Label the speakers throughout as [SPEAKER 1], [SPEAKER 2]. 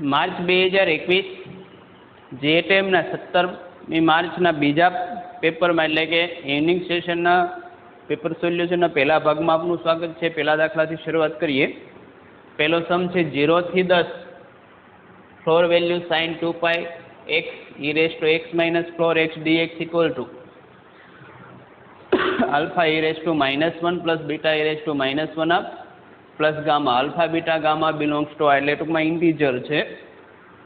[SPEAKER 1] मार्च 2021 जेएटएमना 17 मार्चना बीजा पेपर में एटले के इवनिंग सेशनना पेपर सोल्यूशनना पहला भाग में आपनु स्वागत है। पहला दाखला थी शुरुआत करिए। पहलो सम है 0 થી 10 floor value sin 2 pi x e raise to x minus floor x dx equal to alpha e raise to -1 plus beta e raise to -1 अप plus gamma alpha beta gamma belongs to एटले टूंकमां integer है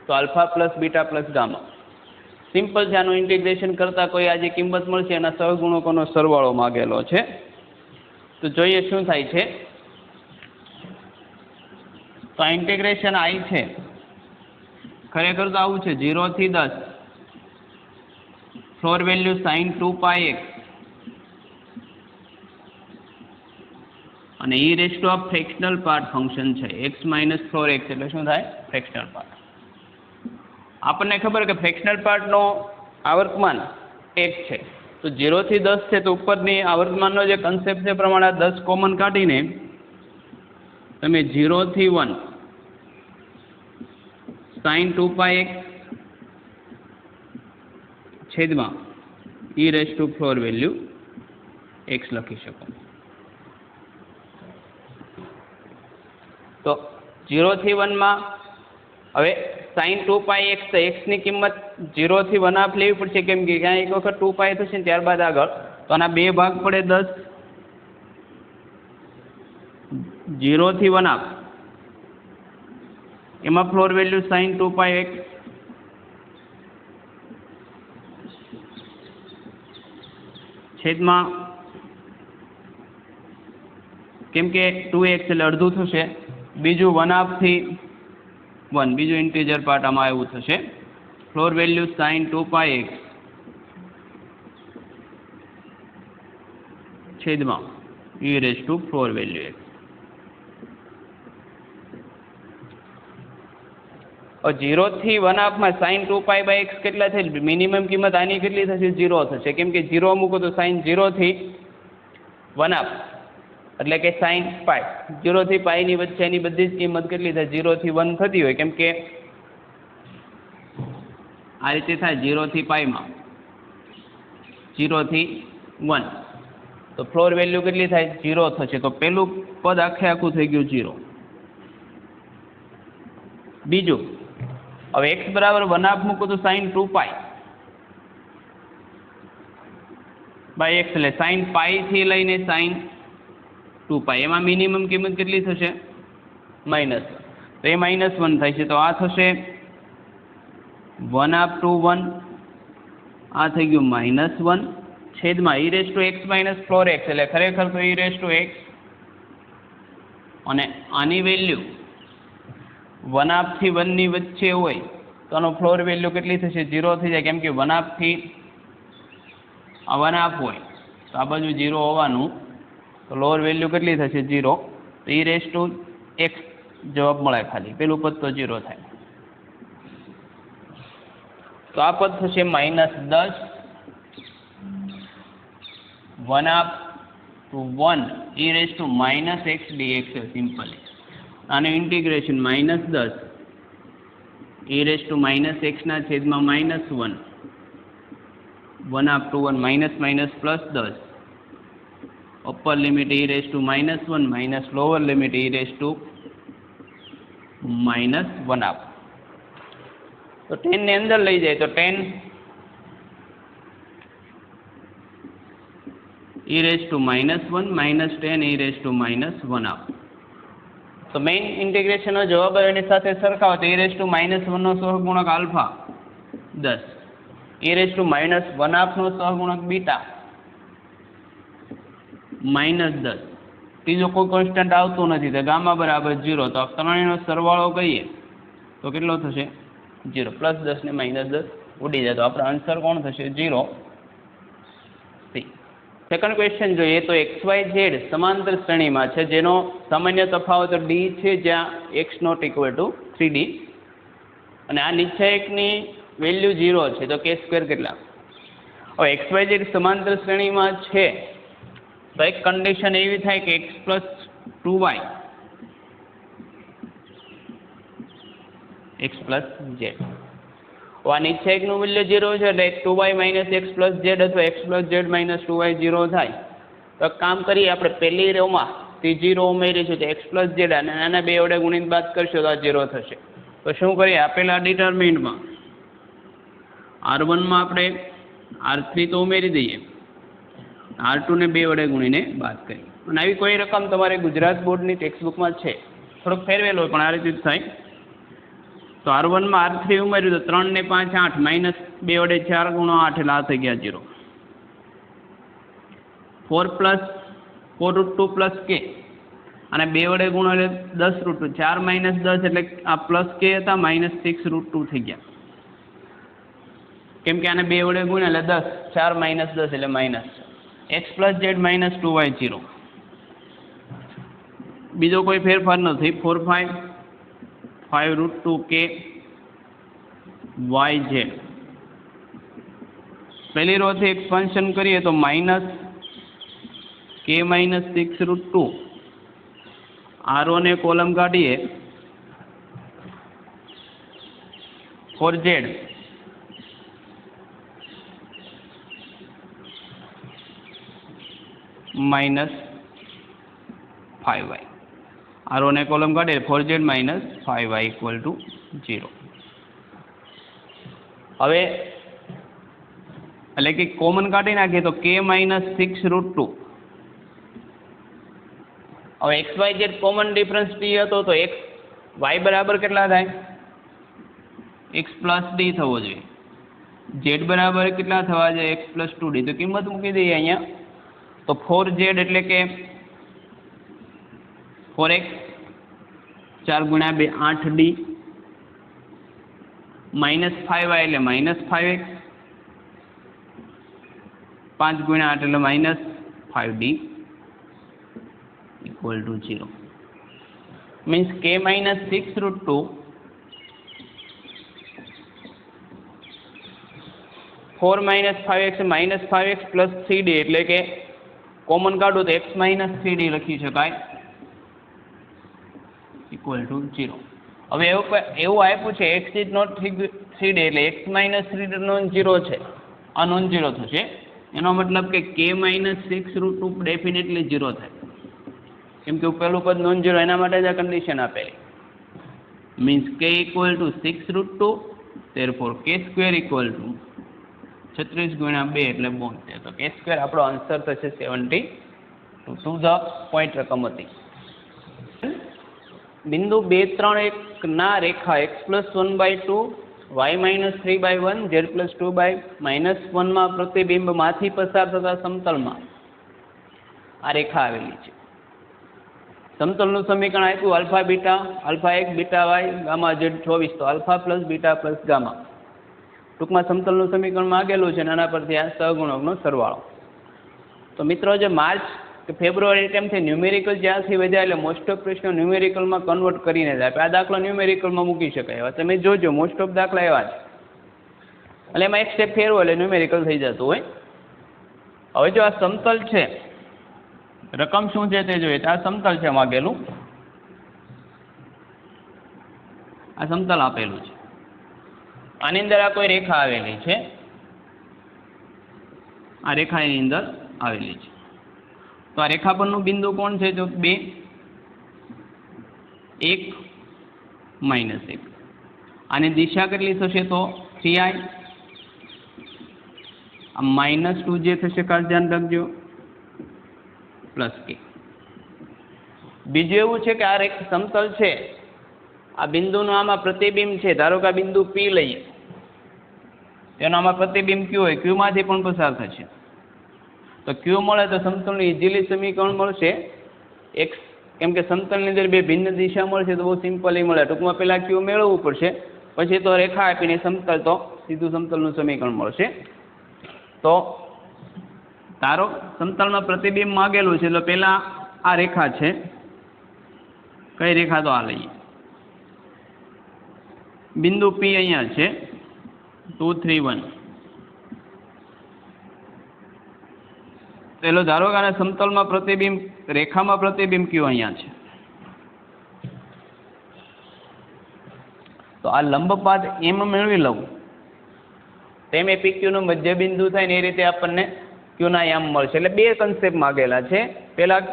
[SPEAKER 1] तो alpha plus beta plus gamma simple है। आनु integration करता कोई आज किंमत मळशे एना सहगुणकोनो सरवाळो मांगेलो है। तो जोईए शुं थाय छे। तो इंटीग्रेशन आई है खरेखर तो आवुं छे 0 થી 10 floor value sin 2 pi x અને e રેઝ ટુ આ ફ્રેક્શનલ પાર્ટ ફંક્શન છે x માઇનસ ફ્લોર x એટલે શું થાય ફ્રેક્શનલ પાર્ટ। આપણને ખબર કે ફ્રેક્શનલ પાર્ટનો આવર્તમાન 1 છે તો 0 થી 10 છે તો ઉપરની આવર્તમાનનો જે કન્સેપ્ટ છે પ્રમાણે 10 કોમન કાઢીને તમે 0 થી 1 sin 2 પાઈ x છેદમાં e raise to floor value x લખી શકો। तो 0 થી 1 में हवे sin 2 पाई x तो x ની કિંમત 0 થી 1 आप लेवी पड़शे केम के क्या एक वखत 2 पाई थशे त्यारबाद आगळ तो आना बे भाग पड़े 10 0 થી 1 आप एमां floor value sin 2 pi x छेदमां केम के 2x એટલે અડધું થશે बीजू 1/2 थी 1 बीजू इंटीजर पार्ट आमां एवुं थशे floor value sin 2 pi x छेदमां e raise to floor value x। और 0 થી 1/2 में sin 2 पाई बाय x કેટલા થાય मिनिमम किंमत आनी કેટલી થશે 0 થશે केम के 0 मूको तो sin 0 થી 1/2 એટલે કે sin પાઈ 0 થી પાઈ ની વચ્ચેની બધી જ કિંમત કેટલી થાય 0 થી 1 થતી હોય કેમ કે આ રીતે થાય 0 થી પાઈ માં 0 થી 1 તો ફ્લોર વેલ્યુ કેટલી થાય 0 થશે તો પહેલું પદ આખે આખું થઈ ગયું 0। બીજું હવે x બરાબર 1/2 મૂકો તો sin 2 પાઈ બાય x એટલે sin પાઈ થી લઈને sin 2 पाई एमां मिनिमम किंमत केटली थशे माइनस तो ए -1 थाय छे तो आ थशे 1/2 to 1 आ थई गयुं -1 छेदमां e raise to x minus floor x એટલે ખરેખર તો e રેઝ ટુ x અને આની વેલ્યુ 1/2 થી 1 ની વચ્ચે હોય તો આનો ફ્લોર વેલ્યુ કેટલી થશે 0 થઈ જાય કેમ કે 1/2 થી આ 1/2 હોય તો આ બાજુ 0 હોવાનું तो लोअर वेल्यू કેટલી થશે 0 तो e रेज टू x जवाब મળે खाली પેલું પદ તો 0 થાય तो आ पद થશે -10 1/2 to 1 e raise to -x dx simply आने integration -10 e raise to -x ना छेदमां -1 1/2 to 1 minus plus 10 upper limit e raise to -1 minus lower limit e raise to -1/2 तो 10 ने अंदर लई जाए तो 10 e raise to -1 minus 10 e raise to -1/2 तो मेन इंटीग्रेशन नो जवाब एनी साथे सरखावो तो e रेज टू -1 नो सहगुणक अल्फा 10 e रेज टू -1/2 नो सहगुणक बीटा -10 तीजो कोई कॉन्स्टન્ટ आवतो नथी तो गामा बराबर 0 तो त्रणेयनो सरवाळो करीए तो केटलो थशे 0 +10 ने -10 उडी जाए तो आपणो आंसर कोण थशे 0 सी। सेकंड क्वेश्चन જોઈએ તો xyz समांतर श्रेणी में है जेनो सामान्य तफावत d है ज्यां x not equal to 3d અને આ નિશ્ચયકની વેલ્યુ 0 છે તો k² કેટલા। હવે xyz समांतर श्रेणी में है तो एक कंडीशन एवी थाय कि x + 2y x plus Z. આ નીચે એકનું મૂલ્ય 0 છે એટલે 2y minus x plus z અથવા x plus z minus 2y 0 થાય. તો કામ કરીએ, આપણે પહેલી રોમાં તે 0 ઉમેરીશું તો એક્સ પ્લસ ઝેડ અને આના બે વડે ગુણીને બાદ કરશો તો આ 0 થશે. તો શું કરીએ, આપેલા ડિટરમિનન્ટમાં R1 માં આપણે R3 તો ઉમેરી દઈએ, R2 ને બે વડે ગુણીને બાદ કરીએ. અને આવી કોઈ રકમ તમારે ગુજરાત બોર્ડની ટેક્સ્ટબુકમાં છે, થોડોક ફેરવેલ હોય પણ આ રીતે જ થાય. તો R1 માં R3 ઉમેર્યું તો 3 ને 5 8 માઇનસ 2 વડે 4 ગુણો 8 એટલે આ થઈ ગયા 0. 4 √2 પ્લસ કે અને 2 વડે ગુણો એટલે 10 √2, 4 માઇનસ 10 એટલે આ પ્લસ કે હતા માઇનસ 6 √2 થઈ ગયા. કેમ કે આને 2 વડે ગુણ્યા એટલે 10, 4 માઇનસ 10 એટલે minus. X plus z minus 2y 0. બીજો કોઈ ફેરફાર નથી. 4 5 √2 કે y ઝેડ. પહેલી રોથી એક્સપાન્શન કરીએ તો માઇનસ કે માઇનસ 6 √2. R1 ને કોલમ કાઢીએ 4z માઇનસ 5y. R1 ને કોલમ કાઢીએ 4z minus 5y equal to 0. હવે એટલે કે કોમન કાઢી નાખીએ તો k માઇનસ 6 √2. હવે x y z common difference d હતો તો એક્સ વાય બરાબર કેટલા થાય? એક્સ પ્લસ ડી થવો જોઈએ. ઝેડ બરાબર કેટલા થવા જોઈએ? X plus 2d. તો કિંમત મૂકી દઈએ અહીંયા. તો 4z એટલે કે 4x 4 ગુણ્યા 2 8d માઇનસ 5y એટલે માઇનસ 5x 5 ગુણ્યા 8 એટલે minus 5d equal to 0. means k minus 6 √2 4 minus 5x minus 5x plus 3d એટલે કે કોમન કાઢો તો x minus 3d લખી શકાય equal to 0. હવે એવું આપ્યું છે x is not 3d એટલે x minus 3d નોન 0 છે, આ નોન 0 થશે. એનો મતલબ કે k minus 6 √2 ડેફિનેટલી 0 થાય, કેમ કે પેલું પદ નોન 0 એના માટે જ આ કન્ડિશન આપેલી. Means k equal to 6 √2, therefore k square equal to 36 ગુણ્યા 2 એટલે 72. તો k સ્ક્વેર આપણો આન્સર થશે 72. ટુ ધ પોઈન્ટ રકમ હતી. બિંદુ 2 3 1 ના રેખા x plus 1/2 y minus 3/1 z plus 2/-1 માં પ્રતિબિંબમાંથી પસાર થતા સમતલમાં આ રેખા આવેલી છે. સમતલનું સમીકરણ આપ્યું alpha beta, alpha 1 beta y gamma z 24. તો alpha plus beta plus gamma. ટૂંકમાં સમતલનું સમીકરણ માગેલું છે, આના પરથી આ સહગુણકનો સરવાળો. તો મિત્રો જે માર્ચ કે ફેબ્રુઆરી ટાઈમથી ન્યુમેરિકલ જ્યાંથી વધ્યા એટલે મોસ્ટ ઓફ પ્રશ્નો ન્યુમેરિકલમાં કન્વર્ટ કરીને જ આપે. આ દાખલો ન્યુમેરિકલમાં મૂકી શકાય. હવે તમે જોજો મોસ્ટ ઓફ દાખલા એવા છે એટલે એમાં એક સ્ટેપ ફેરવો એટલે ન્યુમેરિકલ થઈ જતું હોય. હવે જો આ સમતલ છે, રકમ શું છે તે જોઈએ. આ સમતલ છે માગેલું, આ સમતલ આપેલું છે. આની અંદર આ કોઈ રેખા આવેલી છે, આ રેખા એની અંદર આવેલી છે. તો આ રેખા પરનું બિંદુ કોણ છે? તો 2 1 -1. આની દિશા કેટલી થશે? તો 3i. આ -2j થશે, ખાસ ધ્યાન રાખજો, પ્લસ k. બીજું એવું છે કે આ રેખા સમતલ છે, આ બિંદુનું આમાં પ્રતિબિંબ છે. ધારો કે આ બિંદુ P લઈએ, તેનો આમાં પ્રતિબિંબ Q હોય, Q માંથી પણ પસાર થશે. તો Q મળે તો સમતલનું ઇઝીલી સમીકરણ મળશે x, કેમ કે સમતલની અંદર બે ભિન્ન દિશા મળશે તો બહુ સિમ્પલી મળે. ટૂંકમાં પહેલાં Q મેળવવું પડશે, પછી તો રેખા આપીને સમતલ તો સીધું સમતલનું સમીકરણ મળશે. તો ધારો સમતલમાં પ્રતિબિંબ માગેલું છે, એટલે પહેલાં આ રેખા છે, કઈ રેખા? તો આ લઈએ. બિંદુ P અહીંયા છે 2 3 1. પેલો ધારો કે આના સમતલમાં પ્રતિબિંબ, રેખામાં પ્રતિબિંબ Q અહીંયા છે. તો આ લંબપાત એમ મેળવી લઉં તેમ એ પીક્યુનું મધ્યબિંદુ થાય ને એ રીતે આપણને ક્યુના યામ મળશે. એટલે બે કન્સેપ્ટ માગેલા છે. પહેલાં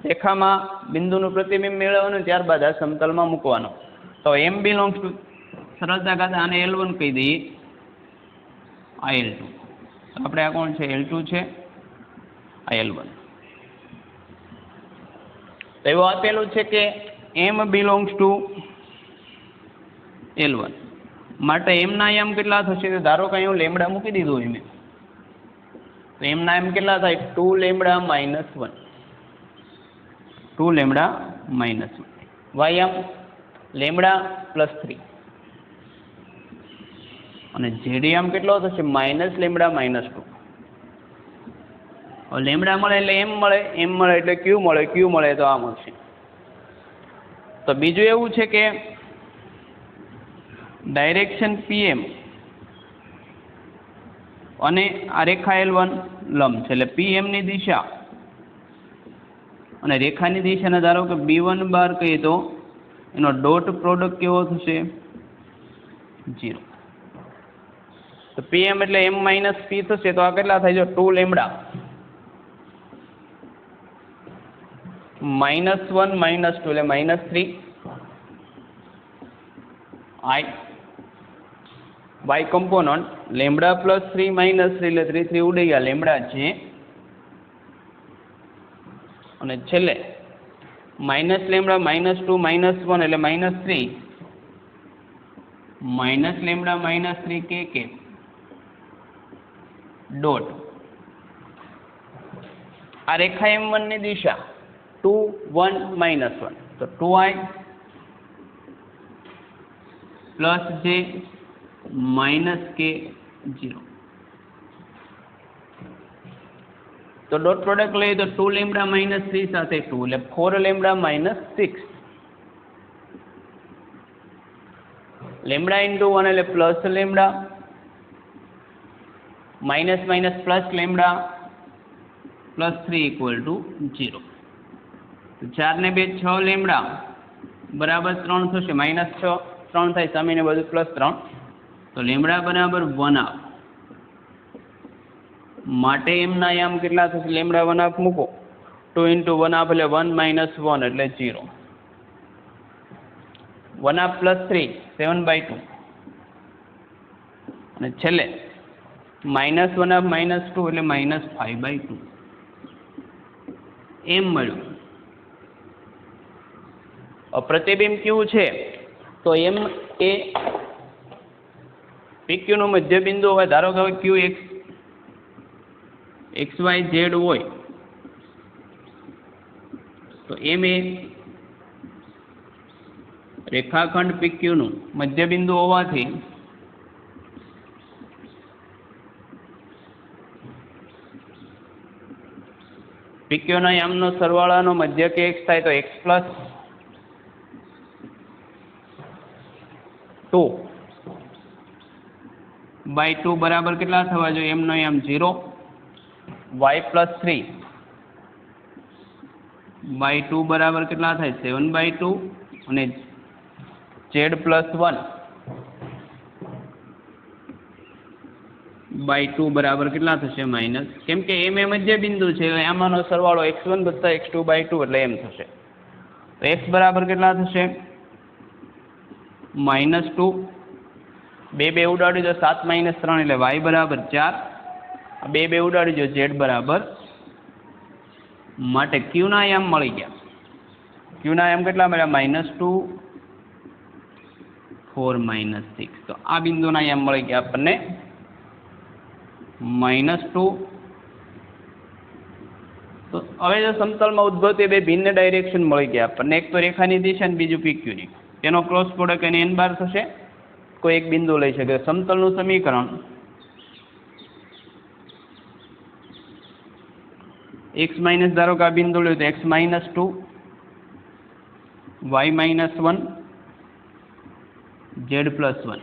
[SPEAKER 1] રેખામાં બિંદુનું પ્રતિબિંબ મેળવવાનું, ત્યારબાદ આ સમતલમાં મૂકવાનો. તો એમ બિલોંગ્સ ટુ સરળતા ખાતે આને L1 કહી દઈએ, આ L2. આપણે આ કોણ છે? L2 છે, આ L1. તો એવું આપેલું છે કે એમ બિલોંગ્સ ટુ L1 માટે એમના યામ કેટલા થશે? ધારો કે હું લેમડા મૂકી દીધું હોય મેં, તો એમના એમ કેટલા થાય? 2 lambda minus 1. 2 lambda minus 1. Y એમ લેમડા પ્લસ 3. અને જેડીએમ કેટલો થશે? Minus lambda minus 2. હવે લેમડા મળે એટલે એમ મળે, એમ મળે એટલે ક્યુ મળે, ક્યુ મળે તો આ મળશે. તો બીજું એવું છે કે ડાયરેક્શન પીએમ અને આ રેખા L1 લંબ છે, એટલે પીએમની દિશા અને રેખાની દિશાને ધારો કે B1 બાર કહીએ તો એનો ડોટ પ્રોડક્ટ કેવો થશે? 0. તો પીએમ એટલે એમ માઇનસ પી થશે, તો આ કેટલા થાય? જો 2 લેમડા માઇનસ 1 માઇનસ 2 એટલે minus 3 i y component lambda plus 3 minus 3 એટલે 3 3 ઉડી ગયા, લેમડા છે. અને છેલ્લે માઇનસ લેમડા માઇનસ 2 માઇનસ 1 એટલે માઇનસ 3 માઇનસ લેમડા માઇનસ 3 કે ડોટ આ રેખા M1 ની દિશા 2 1 માઇનસ 1, તો 2i પ્લસ જે માઇનસ કે 0. તો ડોટ પ્રોડક્ટ લઈએ તો 2 લેમડા માઇનસ 3 સાથે 2 એટલે 4 લેમડા માઇનસ 6. લેમડા ઇન્ટુ 1 એટલે plus lambda minus minus plus lambda plus 3 equal to 0. તો 4 ને 2 6 લેમડા બરાબર 3 થશે, માઇનસ 6 3 થાય, સામેને બધું પ્લસ 3, તો લેમડા બરાબર 1 હાફ. માટે એમના યામ કેટલા થશે? લેમડા 1 હાફ મૂકો, 2 ઇન્ટુ 1 હાફ એટલે 1 માઇનસ 1 એટલે 0. 1 હાફ પ્લસ 3 7/2. અને છેલ્લે માઇનસ 1 હાફ માઇનસ 2 એટલે માઇનસ 5/2. એમ મળ્યું. પ્રતિબિંબ કેવું છે? તો એમ એ પીક્યુનું મધ્યબિંદુ હોય. ધારો કે ક્યુ એક્સ વાય ઝેડ હોય તો એમ એ રેખાખંડ પીક્યુનું મધ્યબિંદુ હોવાથી પીક્યુના યામનો સરવાળાનો મધ્ય કે x થાય તો x પ્લસ 2/2 બરાબર કેટલા થવા જોઈએ? એમનો યામ 0, y પ્લસ 3/2 બરાબર કેટલા થાય? 7/2 અને z પ્લસ 1/2 બરાબર કેટલા થશે? માઇનસ. કેમ કે એમ એ મધ્ય બિંદુ છે, આમાંનો સરવાળો x1 વત્તા x2/2 એટલે એમ થશે. તો x બરાબર કેટલા થશે? -2. 2 ઉડાડી દો, 7 - 3 એટલે y બરાબર 4. 2 ઉડાડી દો, z બરાબર. માટે ક્યુના યામ મળી ગયા. ક્યુના યામ કેટલા મળ્યા? -2 4 -6. તો આ બિંદુના યામ મળી ગયા આપણને -2. તો હવે જો સમતલમાં ઉદ્ભવતી બે ભિન્ન ડાયરેક્શન મળી ગયા આપણને. એક તો રેખાની દિશા અને બીજું પીક્યુની. તેનો ક્રોસ પ્રોડક્ટ એને n બાર થશે. કોઈ એક બિંદુ લઈ શકે. સમતલનું સમીકરણ x માઇનસ, ધારો કે આ બિંદુ લે તો x -2 y -1 z + 1.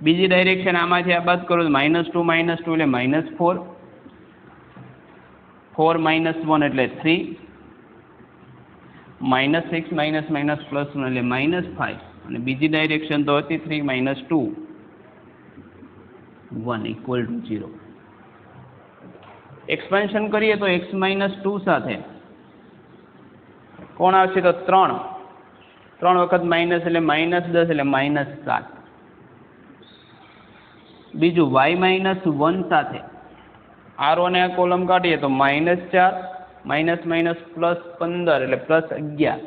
[SPEAKER 1] બીજી ડાયરેક્શન આમાંથી આ બાદ કરો તો -2 એટલે -4, 4 - 1 એટલે 3, -6 +1 એટલે -5 અને બીજી ડાયરેક્શન તો હતી 3 - 2 1 = 0. એક્સપાન્શન કરીએ તો x - 2 સાથે કોણ આવશે તો 3 વખત માઇનસ એટલે -10 એટલે -7. બીજું y - 1 સાથે r1 ને આ કોલમ કાઢીએ તો -4 --15 એટલે +11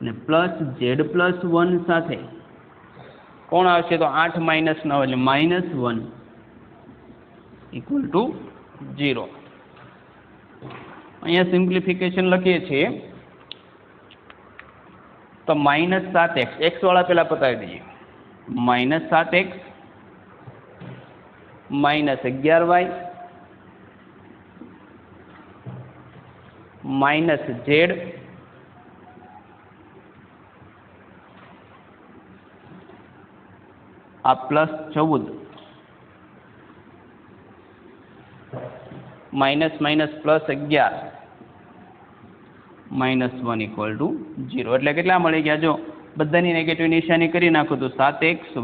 [SPEAKER 1] અને +z+1 સાથે કોણ આવશે તો 8 - 9 એટલે -1 = 0. અહીંયા સિમ્પ્લિફિકેશન લખીએ છીએ તો -7x x વાળા પહેલા પતાવી દઈએ. -7x -11y -z આ +14 -11 -1 = 0. એટલે કેટલા મળી ગયા? જો બધાની નેગેટિવ નિશાની કરી નાખો તો 7x +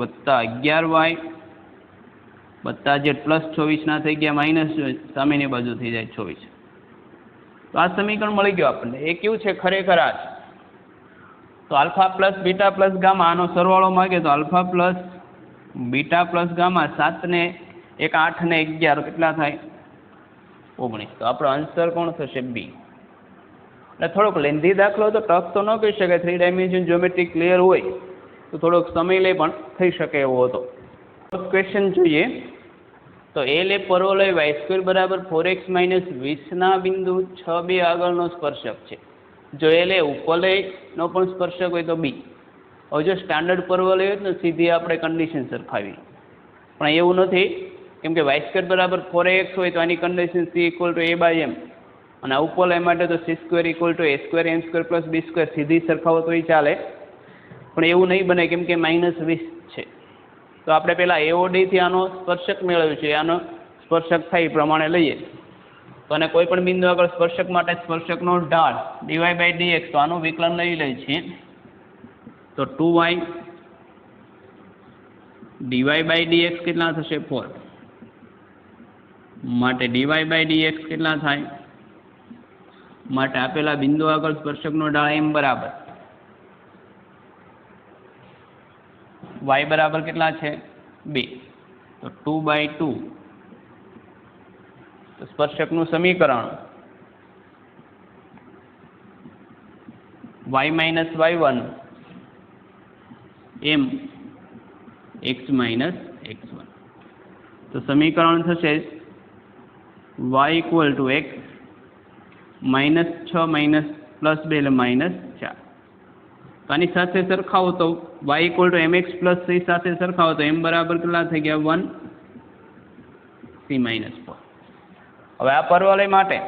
[SPEAKER 1] 11y + z +24 ના થઈ ગયા માઇનસ, સામેની બાજુ થઈ જાય 24. તો આ સમીકરણ મળી ગયું આપણને. એ કેવું છે ખરેખર આ છે. તો alpha plus beta plus gamma આનો સરવાળો માગે તો alpha plus beta plus gamma 7 ને 1 8 ને 11 કેટલા થાય? 19. તો આપણો આન્સર કોણ થશે? બી. એટલે થોડોક લેન્ધી દાખલો તો ટફ તો ન કહી શકાય. 3 ડાયમેન્શન જ્યોમેટ્રી ક્લિયર હોય તો થોડોક સમય લે પણ થઈ શકે એવો હતો. ક્વેશ્ચન જોઈએ તો એલ એ પરવલય y² = 4x - 20 ના બિંદુ 6 2 આગળનો સ્પર્શક છે. જો એલ એ ઉપવલયનો પણ સ્પર્શક હોય તો બી. હવે જો સ્ટાન્ડર્ડ પરવલય હોય તો સીધી આપણે કન્ડિશન સરખાવી, પણ એવું નથી, કેમ કે y² = 4ax હોય તો આની કન્ડિશન c = a/m અને ઉપવલય માટે તો c² = a² m² + b² સીધી સરખાવો તો એ ચાલે, પણ એવું નહીં બને કેમ કે -20 છે. તો આપણે પહેલાં AOD થી આનો સ્પર્શક મેળવ્યું છે, આનો સ્પર્શક થાય એ પ્રમાણે લઈએ તો અને કોઈ પણ બિંદુ આગળ સ્પર્શક માટે સ્પર્શકનો ઢાળ dy/dx, તો આનું વિકલન લઈ લઈએ છીએ તો 2y dy/dx કેટલા થશે? 4 માટે dy/dx કેટલા થાય? માટે આપેલા બિંદુ આગળ સ્પર્શકનો ઢાળ m બરાબર y બરાબર કેટલા છે? 2. તો 2/2 તો સ્પર્શકનું સમીકરણ y - y1 m x - x1. તો સમીકરણ થશે y = x -6 +2 એટલે -4. તો આની સાથે સરખાવો તો y = mx + c સાથે સરખાવો તો m બરાબર કેટલા થઈ ગયા? 1 c - 4. હવે આ પરવલય માટે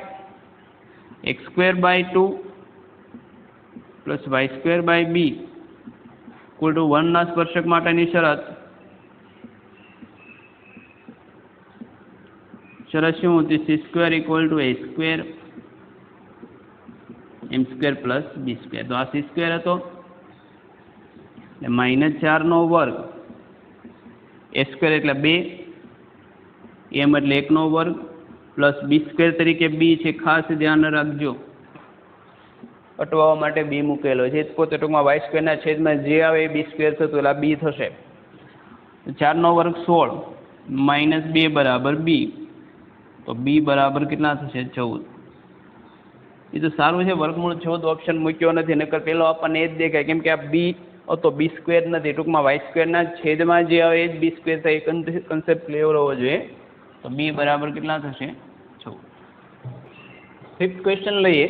[SPEAKER 1] x²/2 + y²/b = 1 ના સ્પર્શક માટેની શરત શું હતી? c² = a² m² + b². તો આ c² હતો એટલે -4 નો વર્ગ, a² એટલે 2, m એટલે 1 નો વર્ગ પ્લસ b² તરીકે b છે, ખાસ ધ્યાન રાખજો અટવાવા માટે b મૂકેલો છે. પોતે ટૂંકમાં y² ના છેદમાં જે આવે એ b² થતું એટલે આ b થશે. 4 નો વર્ગ 16 -2 = b, તો b બરાબર કેટલા થશે? 14. એ તો સારું છે વર્ગમૂળ 14 ઓપ્શન મૂક્યો નથી, નકર પેલો આપણને એ જ દેખાય, કેમ કે આ b તો b² નથી, ટૂંકમાં y² ના છેદમાં જે આવે એ જ b² થાય. કન્સેપ્ટ ક્લિયર હોવો જોઈએ. તો b બરાબર કેટલા થશે? 14. 5th ક્વેશ્ચન લઈએ.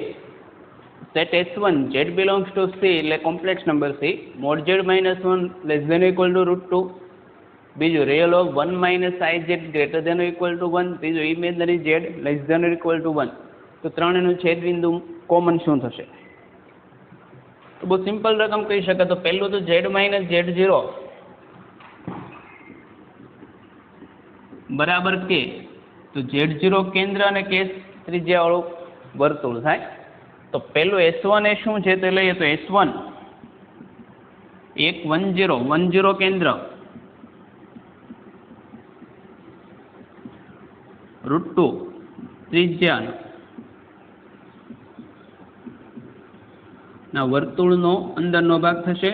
[SPEAKER 1] Set S1 z belongs to C એટલે complex number C, mod z - 1 <= √2. બીજું real of 1 - iz > 1. ત્રીજું imaginary z <= 1. તો ત્રણેયનું છેદબિંદુ કોમન શું થશે? તો બહુ સિમ્પલ રકમ કહી શકાય. તો પહેલું તો z - z0 બરાબર k. તો z0 કેન્દ્ર અને k ત્રિજ્યાવાળું વર્તુળ થાય. તો પહેલું S1 એ શું છે તે લઈએ તો S1 એક 10 કેન્દ્ર √2 ત્રિજ્યા ના વર્તુળનો અંદરનો ભાગ થશે.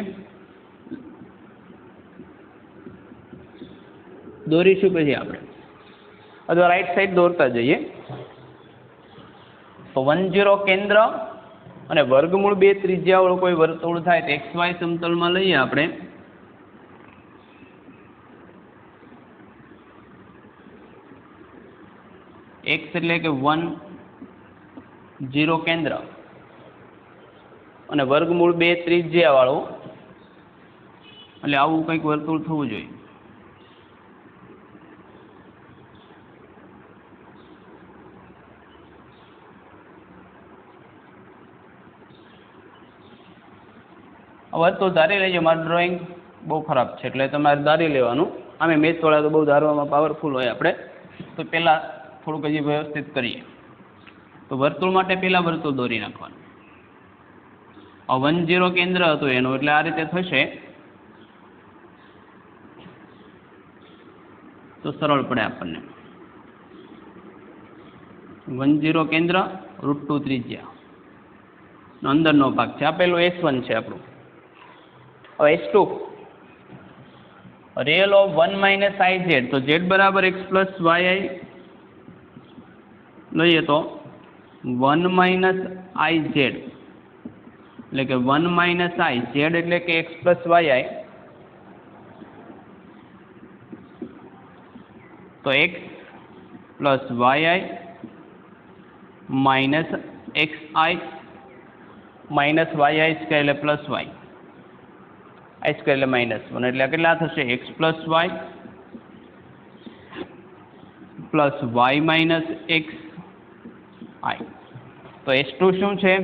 [SPEAKER 1] દોરીશું પછી આપણે, અથવા રાઈટ સાઈડ દોરતા જઈએ. તો 10 કેન્દ્ર અને વર્ગમૂળ 2 ત્રિજ્યાવાળું કોઈ વર્તુળ થાય તો XY સમતલમાં લઈએ આપણે. X એટલે કે 10 કેન્દ્ર અને વર્ગમૂળ 2 ત્રિજ્યાવાળું, એટલે આવું કંઈક વર્તુળ થવું જોઈએ. વર્તુળ ધારી લેજો. મારું ડ્રોઈંગ બહુ ખરાબ છે એટલે તમારે ધારી લેવાનું. આમે મેથવાળા તો બહુ ધારવામાં પાવરફુલ હોય આપણે. તો પહેલાં થોડુંક હજી વ્યવસ્થિત કરીએ. તો વર્તુળ માટે પહેલાં વર્તુળ દોરી નાખવાનું. 10 કેન્દ્ર હતું એનું, એટલે આ રીતે થશે તો સરળ પડે આપણને. 10 કેન્દ્ર √2 ત્રિજ્યા અંદરનો ભાગ છે. આપેલું S1 છે આપણું. હવે S2 real of 1 - iz, તો z બરાબર x + yi લઈએ તો 1 - iz એટલે કે 1 - i, z એટલે કે x + yi, તો x + yi - xi - yi² એટલે +y, i² એટલે -1, એટલે કેટલા થશે? x + y + y - xi. તો S2 શું છે?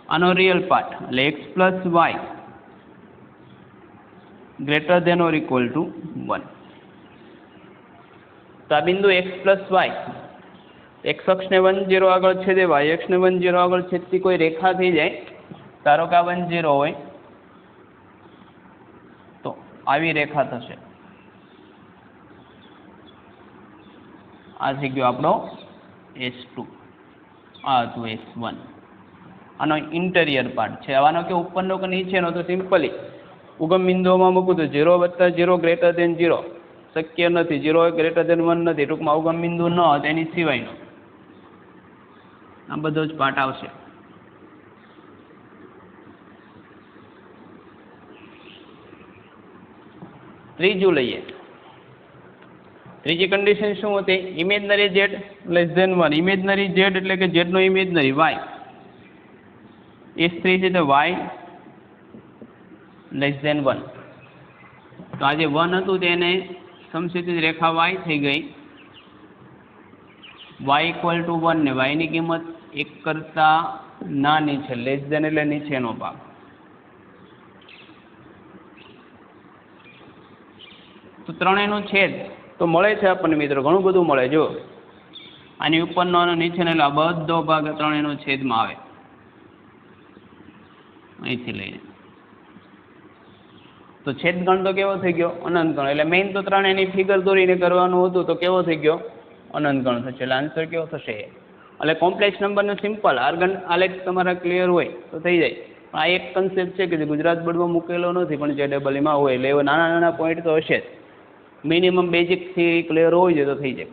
[SPEAKER 1] આનો રિયલ પાર્ટ, એટલે x + y ≥ 1. તો આ બિંદુ x + y, x અક્ષને 10 આગળ છેદે, y અક્ષને 10 આગળ છેદતી કોઈ રેખા થઈ જાય. ધારો કે આ 10 હોય તો આવી રેખા થશે. આ થઈ ગયો આપણો S2, આ હતું S1. આનો ઇન્ટેરિયર પાર્ટ છે. આનો કે ઉપરનો કે નીચેનો, તો સિમ્પલી ઉગમ બિંદુઓમાં મૂકું તો 0 + 0 > 0 શક્ય નથી. 0 > 1 નથી. ટૂંકમાં ઉગમ બિંદુ ન હોય તેની સિવાયનો આ બધો જ પાર્ટ આવશે. ત્રીજું લઈએ. ત્રીજી કન્ડિશન શું હતી? Imaginary z <1. ઇમેજનરી z એટલે કે z નો ઇમેજનરી y. S3 છે તો y <1. તો આ જે 1 હતું તેને સમક્ષિતિજ રેખા y થઈ ગઈ. y = 1 ને y ની કિંમત 1 કરતા નાની છે. <, એટલે નીચેનો ભાગ. તો ત્રણેયનું છેદ તો મળે છે આપણને મિત્રો, ઘણું બધું મળે. જો આની ઉપરનો અને નીચેનો, એટલે આ બધો ભાગ ત્રણેયનો છેદમાં આવે અહીંથી લઈને. તો છેદગણ તો કેવો થઈ ગયો? અનંત ગણ. એટલે મેઇન તો ત્રણેયની ફિગર દોરીને કરવાનું હતું, તો કેવો થઈ ગયો? અનંત ગણ થશે. એટલે આન્સર કેવો થશે? એટલે કોમ્પ્લેક્સ નંબરનું સિમ્પલ આલેખ તમારા ક્લિયર હોય તો થઈ જાય. પણ આ એક કન્સેપ્ટ છે કે જે ગુજરાત બોર્ડમાં મૂકેલો નથી, પણ જે ડબલઈમાં હોય. એટલે એવા નાના નાના પોઈન્ટ તો હશે જ. મિનિમમ બેઝિકથી ક્લિયર હોય છે તો થઈ જાય.